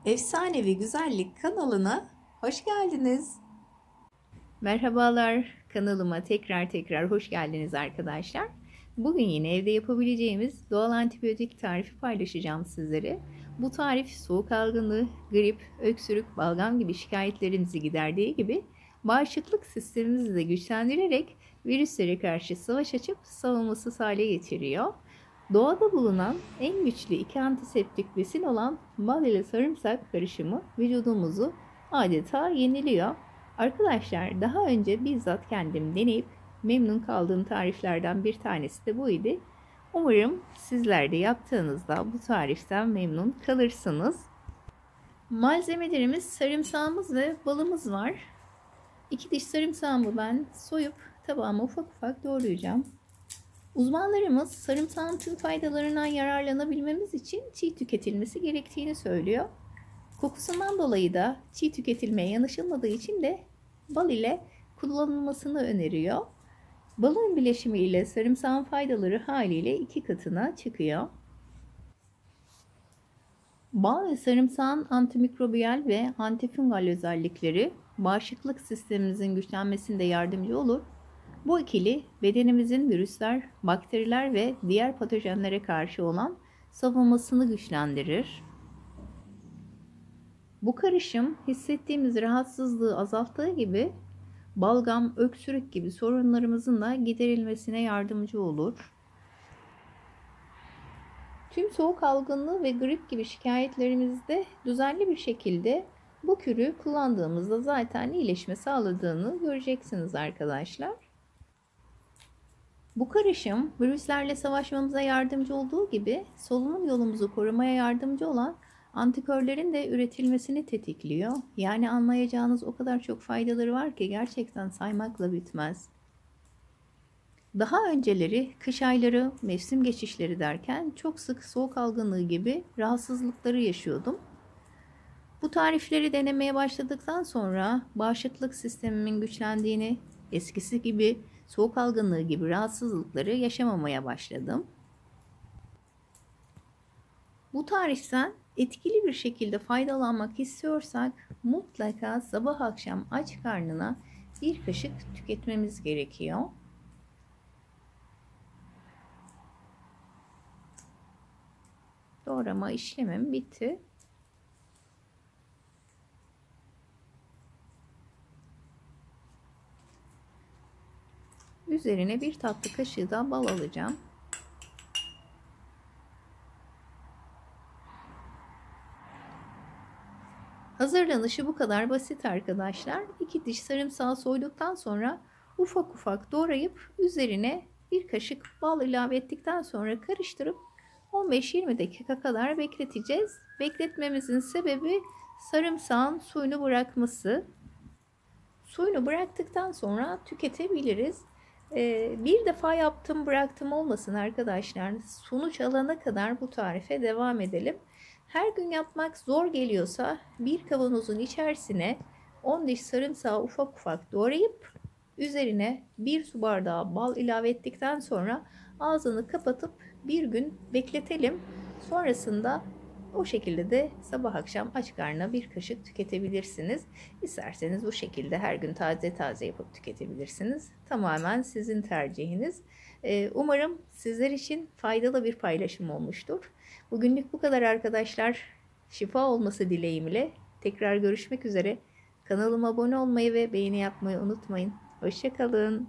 Efsanevi Güzellik kanalına hoş geldiniz. Merhabalar, kanalıma tekrar hoş geldiniz arkadaşlar. Bugün yine evde yapabileceğimiz doğal antibiyotik tarifi paylaşacağım sizlere. Bu tarif soğuk algınlığı, grip, öksürük, balgam gibi şikayetlerimizi giderdiği gibi bağışıklık sistemimizi de güçlendirerek virüslere karşı savaş açıp savunmasız hale getiriyor. Doğada bulunan en güçlü iki antiseptik besin olan bal ile sarımsak karışımı vücudumuzu adeta yeniliyor. Arkadaşlar daha önce bizzat kendim deneyip memnun kaldığım tariflerden bir tanesi de buydu. Umarım sizler de yaptığınızda bu tariften memnun kalırsınız. Malzemelerimiz sarımsağımız ve balımız var. 2 diş sarımsağımı ben soyup tabağıma ufak ufak doğrayacağım. Uzmanlarımız sarımsağın tüm faydalarından yararlanabilmemiz için çiğ tüketilmesi gerektiğini söylüyor. Kokusundan dolayı da çiğ tüketilmeye yanaşılmadığı için de bal ile kullanılmasını öneriyor. Balın bileşimi ile sarımsağın faydaları haliyle 2 katına çıkıyor. Bal ve sarımsağın antimikrobiyal ve antifungal özellikleri bağışıklık sistemimizin güçlenmesinde yardımcı olur. Bu ikili bedenimizin virüsler, bakteriler ve diğer patojenlere karşı olan savunmasını güçlendirir. Bu karışım hissettiğimiz rahatsızlığı azalttığı gibi balgam, öksürük gibi sorunlarımızın da giderilmesine yardımcı olur. Tüm soğuk algınlığı ve grip gibi şikayetlerimizde düzenli bir şekilde bu kürü kullandığımızda zaten iyileşme sağladığını göreceksiniz arkadaşlar. Bu karışım virüslerle savaşmamıza yardımcı olduğu gibi solunum yolumuzu korumaya yardımcı olan antikörlerin de üretilmesini tetikliyor. Yani anlayacağınız o kadar çok faydaları var ki gerçekten saymakla bitmez. Daha önceleri kış ayları, mevsim geçişleri derken çok sık soğuk algınlığı gibi rahatsızlıkları yaşıyordum. Bu tarifleri denemeye başladıktan sonra bağışıklık sistemimin güçlendiğini, eskisi gibi soğuk algınlığı gibi rahatsızlıkları yaşamamaya başladım. Bu tariften etkili bir şekilde faydalanmak istiyorsak mutlaka sabah akşam aç karnına bir kaşık tüketmemiz gerekiyor. Doğrama işlemim bitti. Üzerine bir tatlı kaşığı da bal alacağım. Hazırlanışı bu kadar basit arkadaşlar. 2 diş sarımsağı soyduktan sonra ufak ufak doğrayıp üzerine bir kaşık bal ilave ettikten sonra karıştırıp 15-20 dakika kadar bekleteceğiz. Bekletmemizin sebebi sarımsağın suyunu bırakması. Suyunu bıraktıktan sonra tüketebiliriz. Bir defa yaptım bıraktım olmasın arkadaşlar. Sonuç alana kadar bu tarife devam edelim. Her gün yapmak zor geliyorsa bir kavanozun içerisine 10 diş sarımsağı ufak ufak doğrayıp üzerine 1 su bardağı bal ilave ettikten sonra ağzını kapatıp bir gün bekletelim. Sonrasında o şekilde de sabah akşam aç karnına bir kaşık tüketebilirsiniz. İsterseniz bu şekilde her gün taze taze yapıp tüketebilirsiniz. Tamamen sizin tercihiniz. Umarım sizler için faydalı bir paylaşım olmuştur. Bugünlük bu kadar arkadaşlar. Şifa olması dileğimle. Tekrar görüşmek üzere. Kanalıma abone olmayı ve beğeni yapmayı unutmayın. Hoşça kalın.